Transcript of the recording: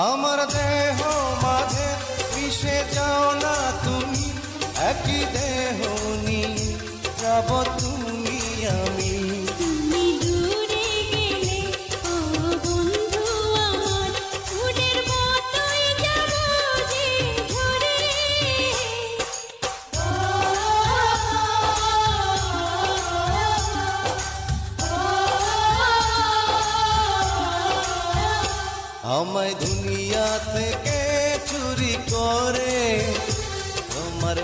আমার দেহ মাঝে মিশে যাও না তুমি, একই দেহ নিয়ে যাব তুমি আমি। তুমি দূরে গেলে ও বন্ধু আমার, ফুলের মতোই যাব যে ঝরে। আমায় দুনিয়া থেকে চুরি করে তোমার